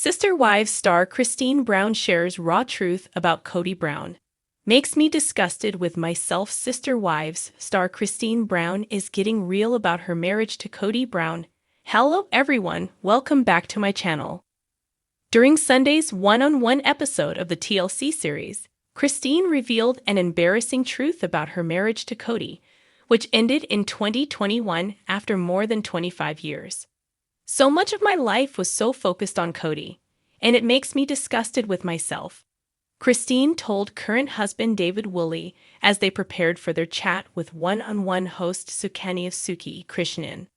Sister Wives star Kody Brown shares raw truth about Kody Brown. Makes me disgusted with myself. Sister Wives star Kody Brown is getting real about her marriage to Kody Brown. Hello everyone, welcome back to my channel. During Sunday's one-on-one episode of the TLC series, Kody revealed an embarrassing truth about her marriage to Kody, which ended in 2021 after more than 25 years. So much of my life was so focused on Kody, and it makes me disgusted with myself. Kody told current husband David Woolley as they prepared for their chat with one-on-one host Suki Krishnan.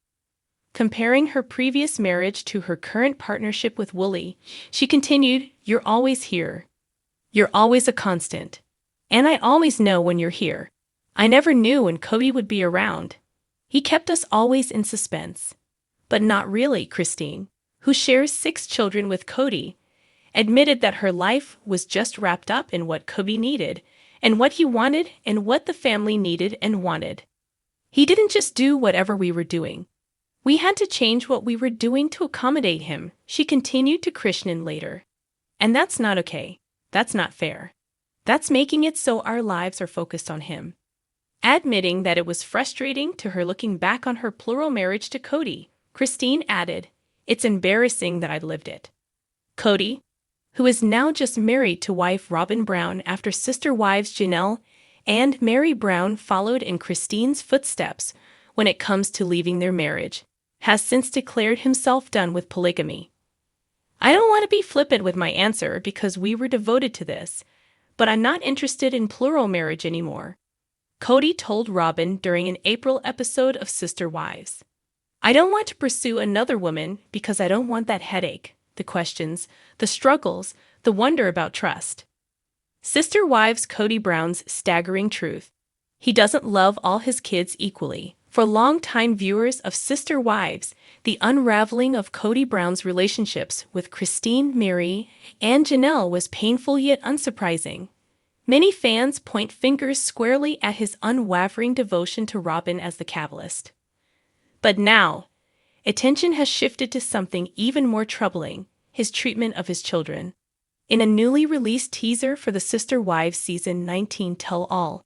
Comparing her previous marriage to her current partnership with Woolley, she continued, "You're always here. You're always a constant. And I always know when you're here. I never knew when Kody would be around. He kept us always in suspense." But not really. Kody, who shares 6 children with Kody, admitted that her life was just wrapped up in what Kody needed, and what he wanted, and what the family needed and wanted. He didn't just do whatever we were doing. We had to change what we were doing to accommodate him, she continued to Krishnan later. And that's not okay. That's not fair. That's making it so our lives are focused on him. Admitting that it was frustrating to her looking back on her plural marriage to Kody, Kody added, "It's embarrassing that I lived it." Kody, who is now just married to wife Robin Brown after sister wives Janelle and Mary Brown followed in Kody's footsteps when it comes to leaving their marriage, has since declared himself done with polygamy. "I don't want to be flippant with my answer because we were devoted to this, but I'm not interested in plural marriage anymore," Kody told Robin during an April episode of Sister Wives. "I don't want to pursue another woman because I don't want that headache, the questions, the struggles, the wonder about trust." Sister Wives Kody Brown's staggering truth. He doesn't love all his kids equally. For longtime viewers of Sister Wives, the unraveling of Kody Brown's relationships with Kody, Mary, and Janelle was painful yet unsurprising. Many fans point fingers squarely at his unwavering devotion to Robin as the catalyst. But now, attention has shifted to something even more troubling: his treatment of his children. In a newly released teaser for the Sister Wives Season 19 tell-all,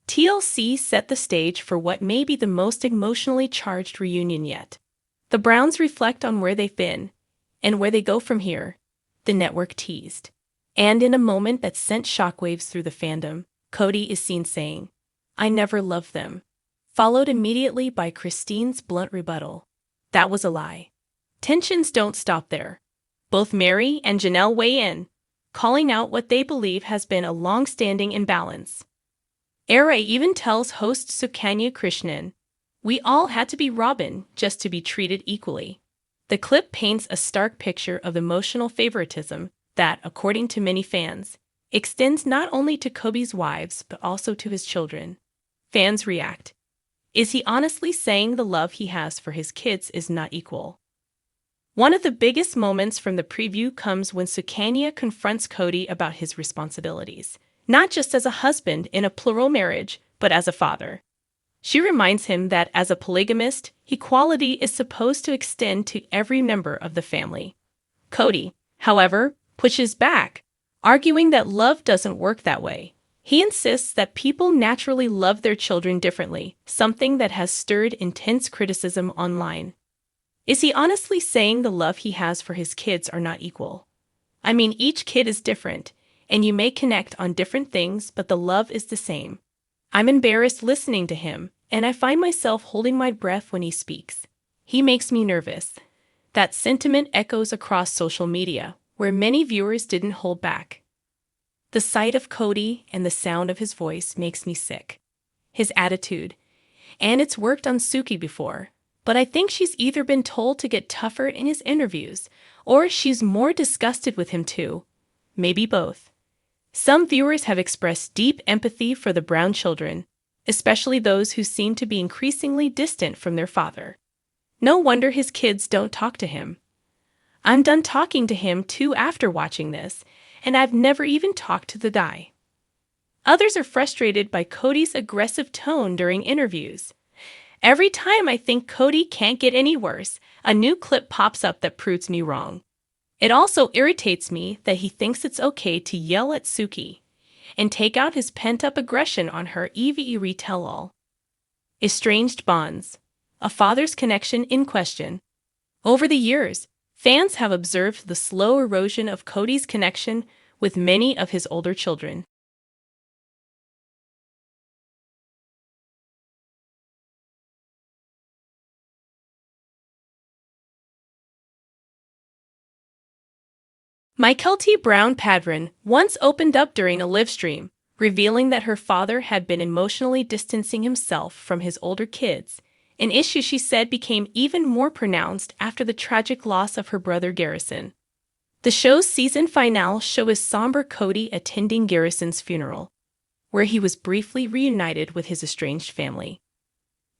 TLC set the stage for what may be the most emotionally charged reunion yet. The Browns reflect on where they've been and where they go from here, the network teased. And in a moment that sent shockwaves through the fandom, Kody is seen saying, "I never loved them," followed immediately by Kody's blunt rebuttal, "That was a lie." Tensions don't stop there. Both Mary and Janelle weigh in, calling out what they believe has been a long-standing imbalance. Era even tells host Suki Krishnan, "We all had to be Robin just to be treated equally." The clip paints a stark picture of emotional favoritism that, according to many fans, extends not only to Kody's wives but also to his children. Fans react. Is he honestly saying the love he has for his kids is not equal? One of the biggest moments from the preview comes when Suki confronts Kody about his responsibilities, not just as a husband in a plural marriage, but as a father. She reminds him that as a polygamist, equality is supposed to extend to every member of the family. Kody, however, pushes back, arguing that love doesn't work that way. He insists that people naturally love their children differently, something that has stirred intense criticism online. Is he honestly saying the love he has for his kids are not equal? I mean, each kid is different, and you may connect on different things, but the love is the same. I'm embarrassed listening to him, and I find myself holding my breath when he speaks. He makes me nervous. That sentiment echoes across social media, where many viewers didn't hold back. The sight of Kody and the sound of his voice makes me sick. His attitude. And it's worked on Suki before, but I think she's either been told to get tougher in his interviews, or she's more disgusted with him too. Maybe both. Some viewers have expressed deep empathy for the Brown children, especially those who seem to be increasingly distant from their father. No wonder his kids don't talk to him. I'm done talking to him too after watching this, and I've never even talked to the guy. Others are frustrated by Kody's aggressive tone during interviews. Every time I think Kody can't get any worse, a new clip pops up that proves me wrong. It also irritates me that he thinks it's okay to yell at Suki and take out his pent-up aggression on her EVE retell-all. Estranged bonds. A father's connection in question. Over the years, fans have observed the slow erosion of Kody's connection with many of his older children. Kody Brown Padron once opened up during a live stream, revealing that her father had been emotionally distancing himself from his older kids, an issue she said became even more pronounced after the tragic loss of her brother Garrison. The show's season finale shows somber Kody attending Garrison's funeral, where he was briefly reunited with his estranged family.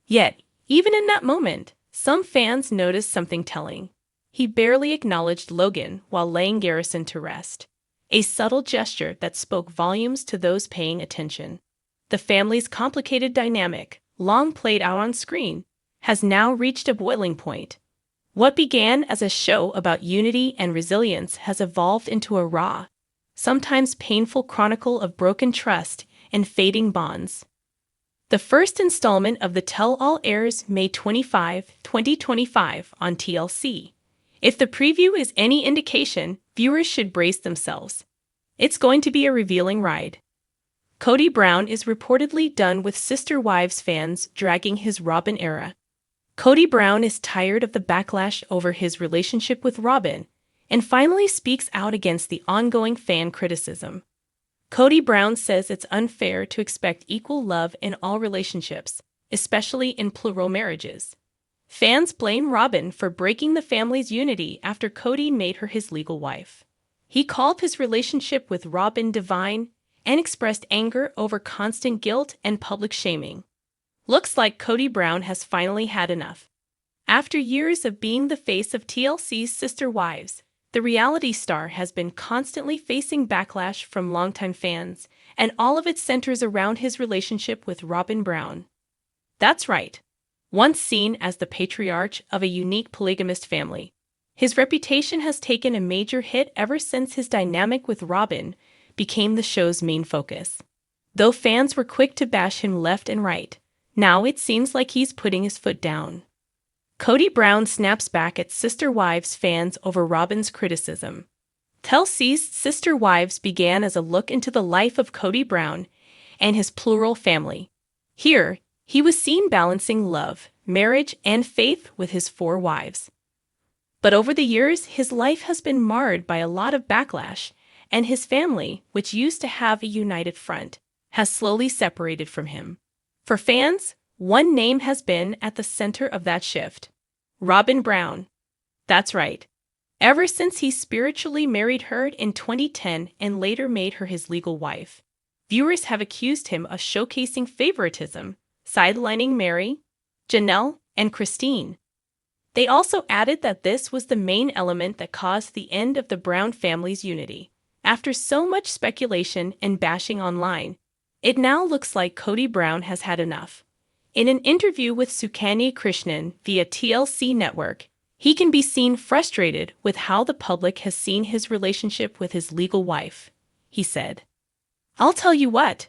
Yet, even in that moment, some fans noticed something telling. He barely acknowledged Logan while laying Garrison to rest, a subtle gesture that spoke volumes to those paying attention. The family's complicated dynamic, long played out on screen, has now reached a boiling point. What began as a show about unity and resilience has evolved into a raw, sometimes painful chronicle of broken trust and fading bonds. The first installment of the tell-all airs May 25, 2025 on TLC. If the preview is any indication, viewers should brace themselves. It's going to be a revealing ride. Kody Brown is reportedly done with Sister Wives fans dragging his Robin era. Kody Brown is tired of the backlash over his relationship with Robin and finally speaks out against the ongoing fan criticism. Kody Brown says it's unfair to expect equal love in all relationships, especially in plural marriages. Fans blame Robin for breaking the family's unity after Kody made her his legal wife. He called his relationship with Robin divine and expressed anger over constant guilt and public shaming. Looks like Kody Brown has finally had enough. After years of being the face of TLC's Sister Wives, the reality star has been constantly facing backlash from longtime fans, and all of it centers around his relationship with Robin Brown. That's right. Once seen as the patriarch of a unique polygamist family, his reputation has taken a major hit ever since his dynamic with Robin became the show's main focus. Though fans were quick to bash him left and right, now it seems like he's putting his foot down. Kody Brown snaps back at Sister Wives fans over Robin's criticism. TLC's Sister Wives began as a look into the life of Kody Brown and his plural family. Here, he was seen balancing love, marriage, and faith with his 4 wives. But over the years, his life has been marred by a lot of backlash, and his family, which used to have a united front, has slowly separated from him. For fans, one name has been at the center of that shift: Robin Brown. That's right. Ever since he spiritually married her in 2010 and later made her his legal wife, viewers have accused him of showcasing favoritism, sidelining Mary, Janelle, and Christine. They also added that this was the main element that caused the end of the Brown family's unity. After so much speculation and bashing online, it now looks like Kody Brown has had enough. In an interview with Sukanya Krishnan via TLC Network, he can be seen frustrated with how the public has seen his relationship with his legal wife. He said, "I'll tell you what,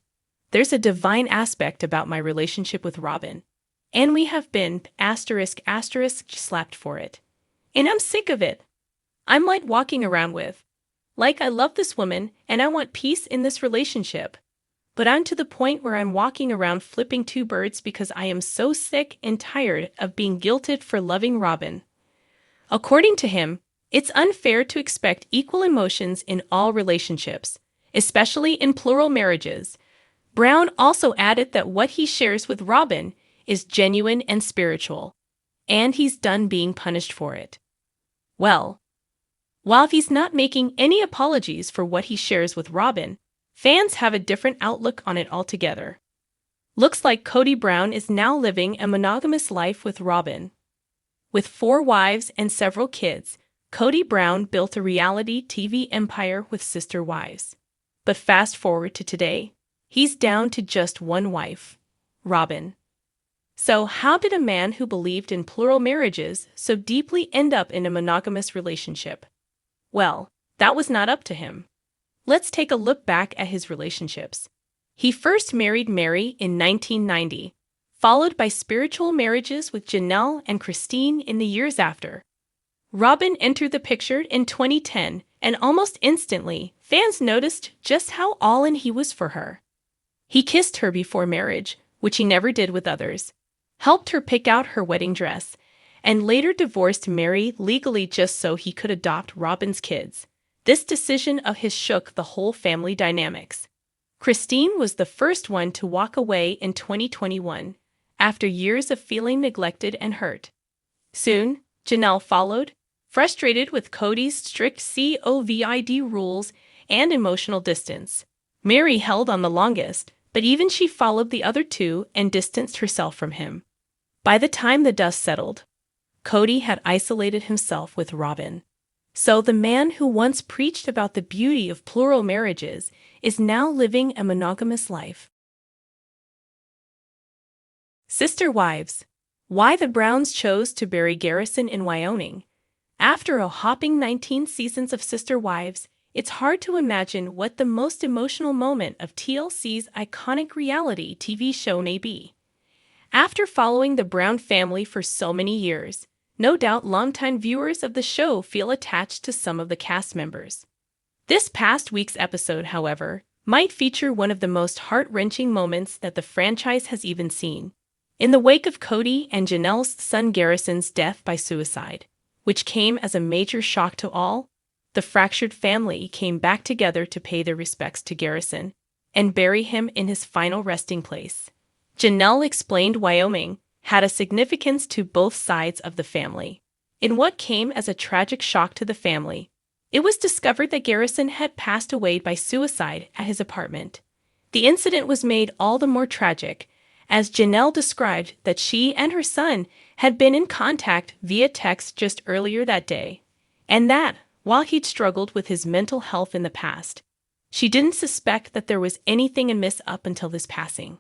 there's a divine aspect about my relationship with Robin, and we have been slapped for it. And I'm sick of it. I'm like walking around with, like, I love this woman and I want peace in this relationship. But I'm to the point where I'm walking around flipping 2 birds because I am so sick and tired of being guilted for loving Robin." According to him, it's unfair to expect equal emotions in all relationships, especially in plural marriages. Brown also added that what he shares with Robin is genuine and spiritual, and he's done being punished for it. Well, while he's not making any apologies for what he shares with Robin, fans have a different outlook on it altogether. Looks like Kody Brown is now living a monogamous life with Robin. With 4 wives and several kids, Kody Brown built a reality TV empire with Sister Wives. But fast forward to today, he's down to just 1 wife, Robin. So how did a man who believed in plural marriages so deeply end up in a monogamous relationship? Well, that was not up to him. Let's take a look back at his relationships. He first married Mary in 1990, followed by spiritual marriages with Janelle and Christine in the years after. Robin entered the picture in 2010, and almost instantly, fans noticed just how all in he was for her. He kissed her before marriage, which he never did with others, helped her pick out her wedding dress, and later divorced Mary legally just so he could adopt Robin's kids. This decision of his shook the whole family dynamics. Christine was the first one to walk away in 2021, after years of feeling neglected and hurt. Soon, Janelle followed, frustrated with Kody's strict COVID rules and emotional distance. Mary held on the longest, but even she followed the other two and distanced herself from him. By the time the dust settled, Kody had isolated himself with Robin. So the man who once preached about the beauty of plural marriages is now living a monogamous life. Sister Wives. Why the Browns chose to bury Garrison in Wyoming. After a hopping 19 seasons of Sister Wives, it's hard to imagine what the most emotional moment of TLC's iconic reality TV show may be. After following the Brown family for so many years, no doubt longtime viewers of the show feel attached to some of the cast members. This past week's episode, however, might feature one of the most heart-wrenching moments that the franchise has even seen. In the wake of Kody and Janelle's son Garrison's death by suicide, which came as a major shock to all, the fractured family came back together to pay their respects to Garrison and bury him in his final resting place. Janelle explained Wyoming had a significance to both sides of the family. In what came as a tragic shock to the family, it was discovered that Garrison had passed away by suicide at his apartment. The incident was made all the more tragic, as Janelle described that she and her son had been in contact via text just earlier that day, and that, while he'd struggled with his mental health in the past, she didn't suspect that there was anything amiss up until this passing.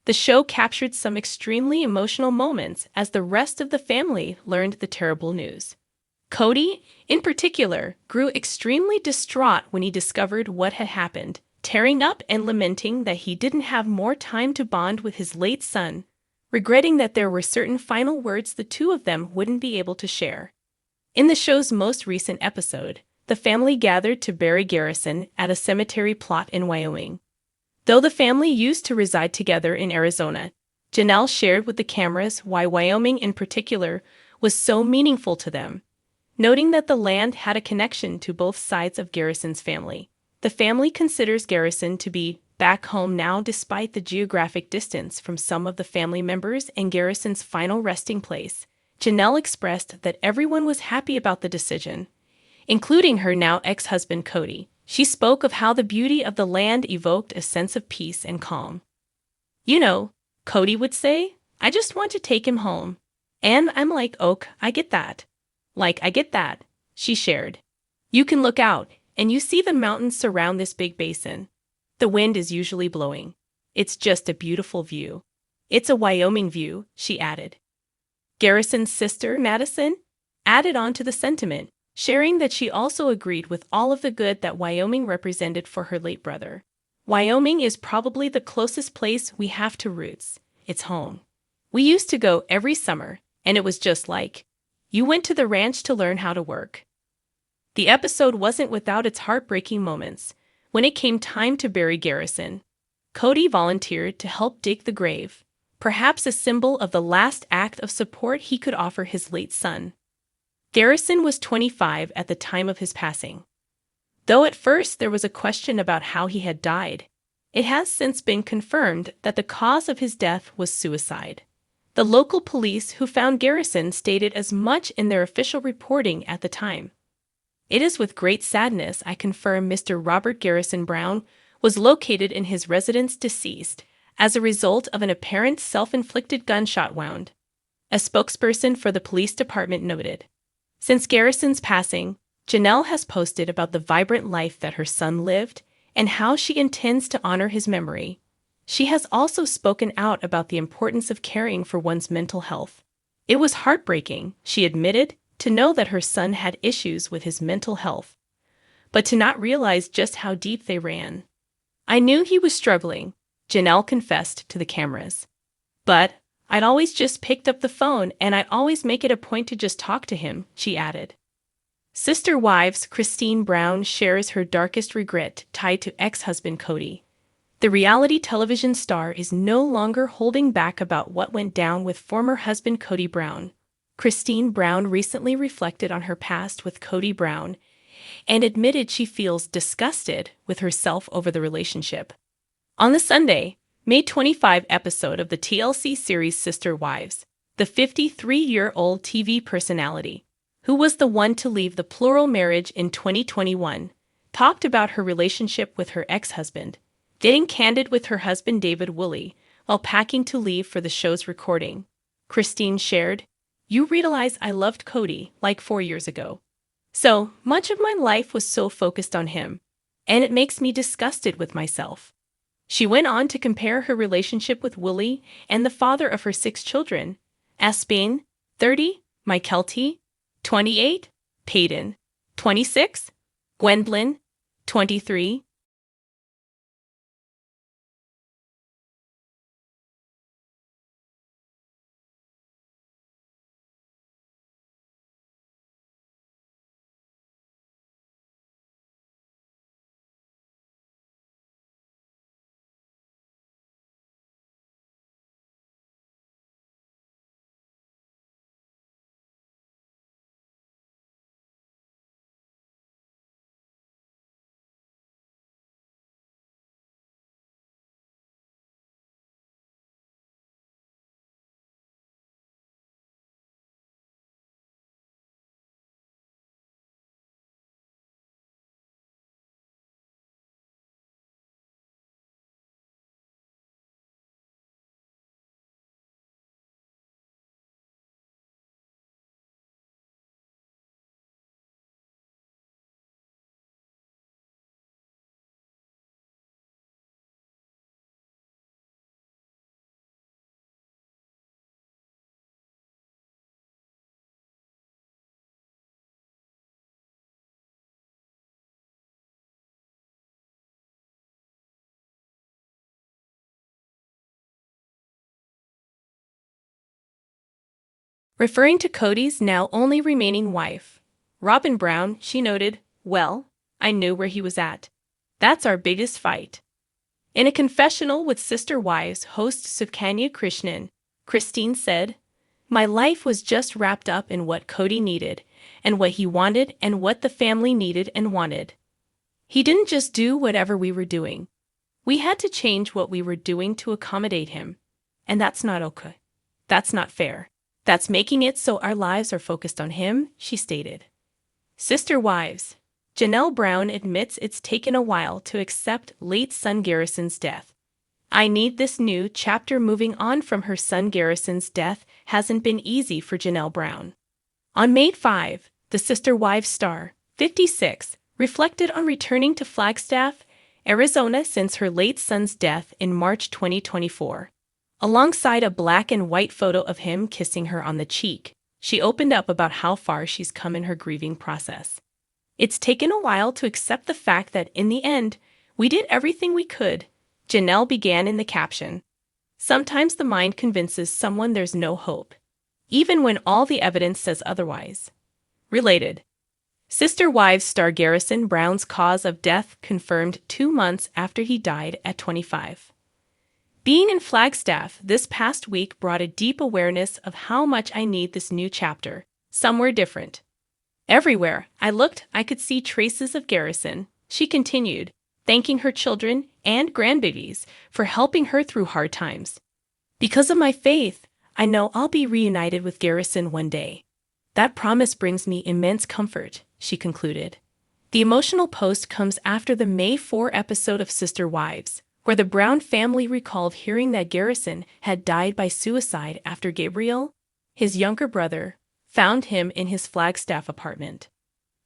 The show captured some extremely emotional moments as the rest of the family learned the terrible news. Kody, in particular, grew extremely distraught when he discovered what had happened, tearing up and lamenting that he didn't have more time to bond with his late son, regretting that there were certain final words the two of them wouldn't be able to share. In the show's most recent episode, the family gathered to bury Garrison at a cemetery plot in Wyoming. Though the family used to reside together in Arizona, Janelle shared with the cameras why Wyoming in particular was so meaningful to them, noting that the land had a connection to both sides of Garrison's family. The family considers Garrison to be back home now despite the geographic distance from some of the family members and Garrison's final resting place. Janelle expressed that everyone was happy about the decision, including her now ex-husband Kody. She spoke of how the beauty of the land evoked a sense of peace and calm. You know, Kody would say, I just want to take him home. And I'm like, "Ok, I get that. I get that," she shared. You can look out, and you see the mountains surround this big basin. The wind is usually blowing. It's just a beautiful view. It's a Wyoming view, she added. Garrison's sister, Madison, added on to the sentiment, sharing that she also agreed with all of the good that Wyoming represented for her late brother. Wyoming is probably the closest place we have to roots. It's home. We used to go every summer, and it was just like, you went to the ranch to learn how to work. The episode wasn't without its heartbreaking moments. When it came time to bury Garrison, Kody volunteered to help dig the grave, perhaps a symbol of the last act of support he could offer his late son. Garrison was 25 at the time of his passing. Though at first there was a question about how he had died, it has since been confirmed that the cause of his death was suicide. The local police who found Garrison stated as much in their official reporting at the time. It is with great sadness I confirm Mr. Robert Garrison Brown was located in his residence deceased as a result of an apparent self-inflicted gunshot wound, a spokesperson for the police department noted. Since Garrison's passing, Janelle has posted about the vibrant life that her son lived and how she intends to honor his memory. She has also spoken out about the importance of caring for one's mental health. It was heartbreaking, she admitted, to know that her son had issues with his mental health. but to not realize just how deep they ran. I knew he was struggling, Janelle confessed to the cameras. But I'd always just picked up the phone and I'd always make it a point to just talk to him, she added. Sister Wives Christine Brown shares her darkest regret tied to ex-husband Kody. The reality television star is no longer holding back about what went down with former husband Kody Brown. Christine Brown recently reflected on her past with Kody Brown and admitted she feels disgusted with herself over the relationship. On the Sunday, May 25 episode of the TLC series Sister Wives, the 53-year-old TV personality, who was the one to leave the plural marriage in 2021, talked about her relationship with her ex-husband, getting candid with her husband David Woolley while packing to leave for the show's recording. Christine shared, "You realize I loved Kody like 4 years ago. So much of my life was so focused on him, and it makes me disgusted with myself." She went on to compare her relationship with Woolley and the father of her 6 children, Aspain, 30, Mykelti, 28, Peyton, 26, Gwendolyn, 23. Referring to Kody's now only remaining wife, Robin Brown, she noted, "Well, I knew where he was at. That's our biggest fight." In a confessional with Sister Wives host Sukanya Krishnan, Christine said, "My life was just wrapped up in what Kody needed, and what he wanted, and what the family needed and wanted. He didn't just do whatever we were doing. We had to change what we were doing to accommodate him. And that's not okay. That's not fair. That's making it so our lives are focused on him," she stated. Sister Wives, Janelle Brown admits it's taken a while to accept late son Garrison's death. "I need this new chapter. Moving on from her son Garrison's death hasn't been easy for Janelle Brown." On May 5, the Sister Wives star, 56, reflected on returning to Flagstaff, Arizona since her late son's death in March 2024. Alongside a black and white photo of him kissing her on the cheek, she opened up about how far she's come in her grieving process. "It's taken a while to accept the fact that in the end, we did everything we could," Janelle began in the caption. "Sometimes the mind convinces someone there's no hope, even when all the evidence says otherwise." Related. Sister Wives star Garrison Brown's cause of death confirmed 2 months after he died at 25. Being in Flagstaff this past week brought a deep awareness of how much I need this new chapter, somewhere different. Everywhere I looked, I could see traces of Garrison, she continued, thanking her children and grandbabies for helping her through hard times. "Because of my faith, I know I'll be reunited with Garrison one day. That promise brings me immense comfort," she concluded. The emotional post comes after the May 4 episode of Sister Wives, where the Brown family recalled hearing that Garrison had died by suicide after Gabriel, his younger brother, found him in his Flagstaff apartment.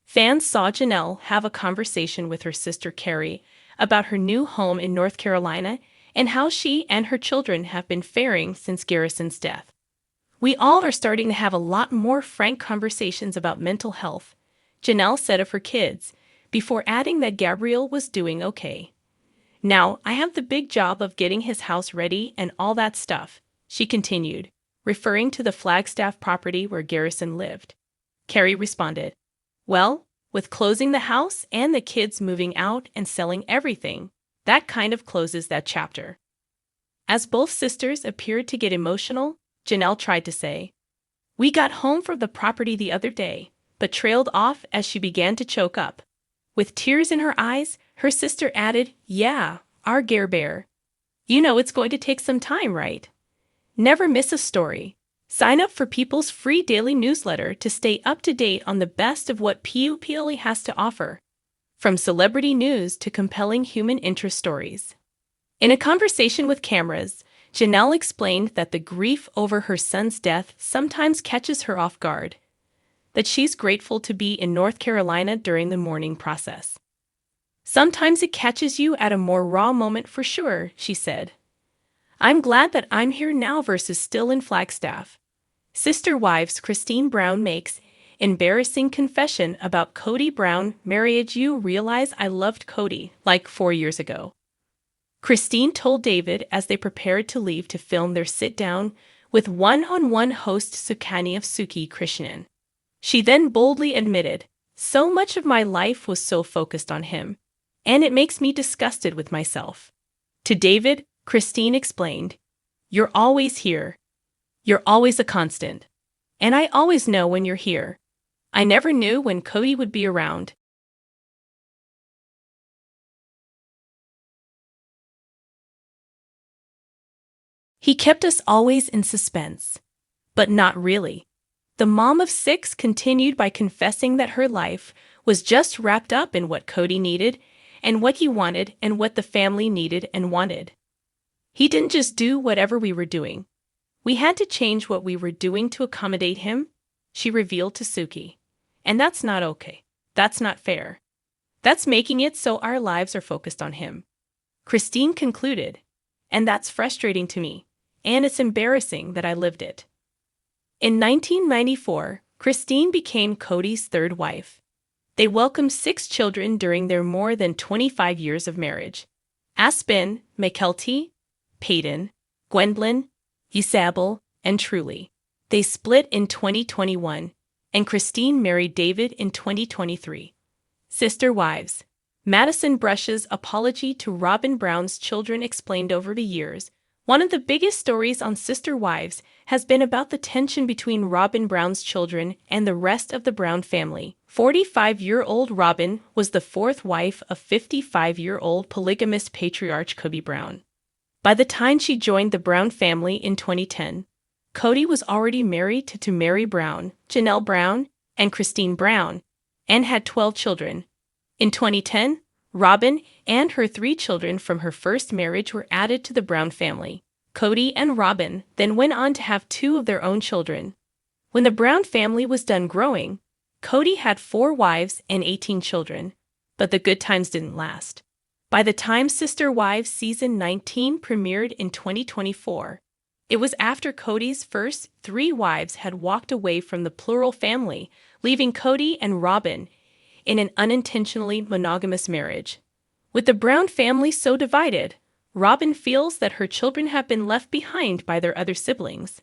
Fans saw Janelle have a conversation with her sister Carrie about her new home in North Carolina and how she and her children have been faring since Garrison's death. "We all are starting to have a lot more frank conversations about mental health," Janelle said of her kids, before adding that Gabriel was doing okay. Now, I have the big job of getting his house ready and all that stuff, she continued, referring to the Flagstaff property where Garrison lived. Carrie responded, well, with closing the house and the kids moving out and selling everything, that kind of closes that chapter. As both sisters appeared to get emotional, Janelle tried to say, we got home from the property the other day, but trailed off as she began to choke up. With tears in her eyes, her sister added, yeah, our Gare Bear. You know it's going to take some time, right? Never miss a story. Sign up for People's free daily newsletter to stay up to date on the best of what PUPLE has to offer, from celebrity news to compelling human interest stories. In a conversation with cameras, Janelle explained that the grief over her son's death sometimes catches her off guard, that she's grateful to be in North Carolina during the mourning process. Sometimes it catches you at a more raw moment for sure, she said. I'm glad that I'm here now versus still in Flagstaff. Sister Wives Christine Brown makes embarrassing confession about Kody Brown marriage. You realize I loved Kody like 4 years ago. Christine told David as they prepared to leave to film their sit-down with one-on-one host Sukani of Suki Krishnan. She then boldly admitted, so much of my life was so focused on him, and it makes me disgusted with myself. To David, Christine explained, you're always here. You're always a constant. And I always know when you're here. I never knew when Kody would be around. He kept us always in suspense. But not really. The mom of 6 continued by confessing that her life was just wrapped up in what Kody needed and what he wanted and what the family needed and wanted. He didn't just do whatever we were doing. We had to change what we were doing to accommodate him, she revealed to Suki. And that's not okay. That's not fair. That's making it so our lives are focused on him. Christine concluded, and that's frustrating to me, and it's embarrassing that I lived it. In 1994, Christine became Kody's 3rd wife. They welcomed 6 children during their more than 25 years of marriage. Aspen, Mykelti, Peyton, Gwendolyn, Isabel, and Truly. They split in 2021, and Christine married David in 2023. Sister Wives. Madison Brush's apology to Robin Brown's children explained over the years. One of the biggest stories on Sister Wives has been about the tension between Robin Brown's children and the rest of the Brown family. 45-year-old Robin was the 4th wife of 55-year-old polygamist patriarch Kody Brown. By the time she joined the Brown family in 2010, Kody was already married to Mary Brown, Janelle Brown, and Christine Brown, and had 12 children. In 2010, Robin and her 3 children from her first marriage were added to the Brown family. Kody and Robin then went on to have 2 of their own children. When the Brown family was done growing, Kody had 4 wives and 18 children, but the good times didn't last. By the time Sister Wives Season 19 premiered in 2024, it was after Kody's first 3 wives had walked away from the plural family, leaving Kody and Robin in an unintentionally monogamous marriage. With the Brown family so divided, Robin feels that her children have been left behind by their other siblings.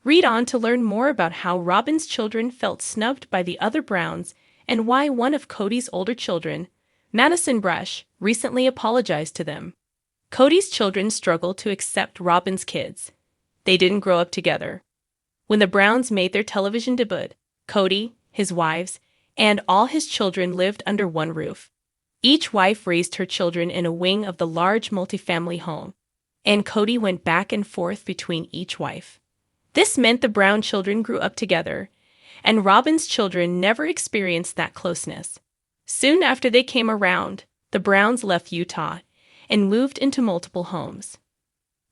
Read on to learn more about how Robin's children felt snubbed by the other Browns and why one of Kody's older children, Madison Brush, recently apologized to them. Kody's children struggled to accept Robin's kids. They didn't grow up together. When the Browns made their television debut, Kody, his wives, and all his children lived under one roof. Each wife raised her children in a wing of the large multifamily home, and Kody went back and forth between each wife. This meant the Brown children grew up together, and Robin's children never experienced that closeness. Soon after they came around, the Browns left Utah and moved into multiple homes.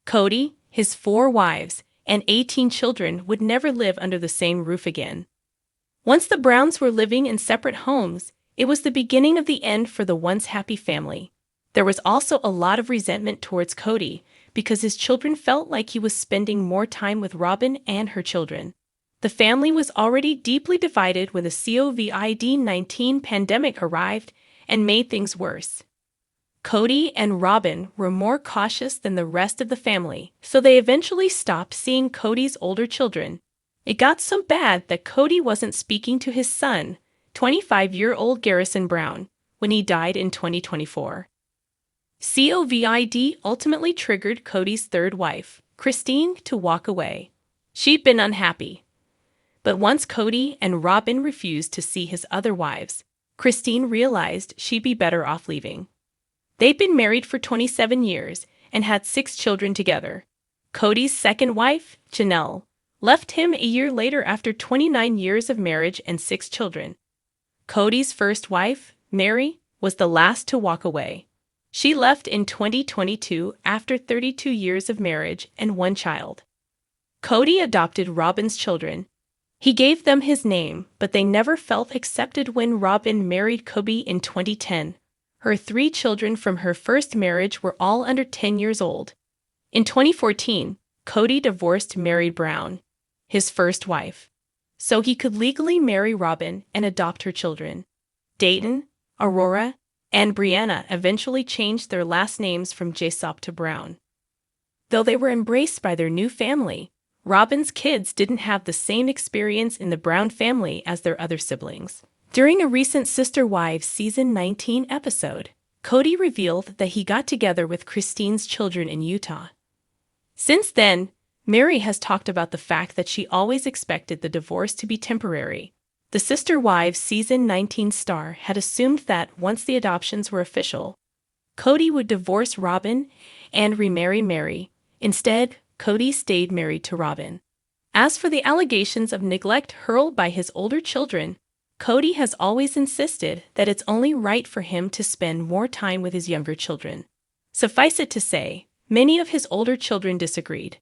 Kody, his 4 wives, and 18 children would never live under the same roof again. Once the Browns were living in separate homes, it was the beginning of the end for the once happy family. There was also a lot of resentment towards Kody because his children felt like he was spending more time with Robin and her children. The family was already deeply divided when the COVID-19 pandemic arrived and made things worse. Kody and Robin were more cautious than the rest of the family, so they eventually stopped seeing Kody's older children. It got so bad that Kody wasn't speaking to his son, 25-year-old Garrison Brown, when he died in 2024. COVID ultimately triggered Kody's third wife, Christine, to walk away. She'd been unhappy. But once Kody and Robin refused to see his other wives, Christine realized she'd be better off leaving. They'd been married for 27 years and had 6 children together. Kody's second wife, Janelle, left him a year later after 29 years of marriage and 6 children. Kody's first wife, Mary, was the last to walk away. She left in 2022 after 32 years of marriage and 1 child. Kody adopted Robin's children. He gave them his name, but they never felt accepted when Robin married Kody in 2010. Her 3 children from her first marriage were all under 10 years old. In 2014, Kody divorced Mary Brown, his first wife, so he could legally marry Robin and adopt her children. Dayton, Aurora, and Brianna eventually changed their last names from Jessup to Brown. Though they were embraced by their new family, Robin's kids didn't have the same experience in the Brown family as their other siblings. During a recent Sister Wives Season 19 episode, Kody revealed that he got together with Christine's children in Utah. Since then, Mary has talked about the fact that she always expected the divorce to be temporary. The Sister Wives Season 19 star had assumed that once the adoptions were official, Kody would divorce Robin and remarry Mary. Instead, Kody stayed married to Robin. As for the allegations of neglect hurled by his older children, Kody has always insisted that it's only right for him to spend more time with his younger children. Suffice it to say, many of his older children disagreed.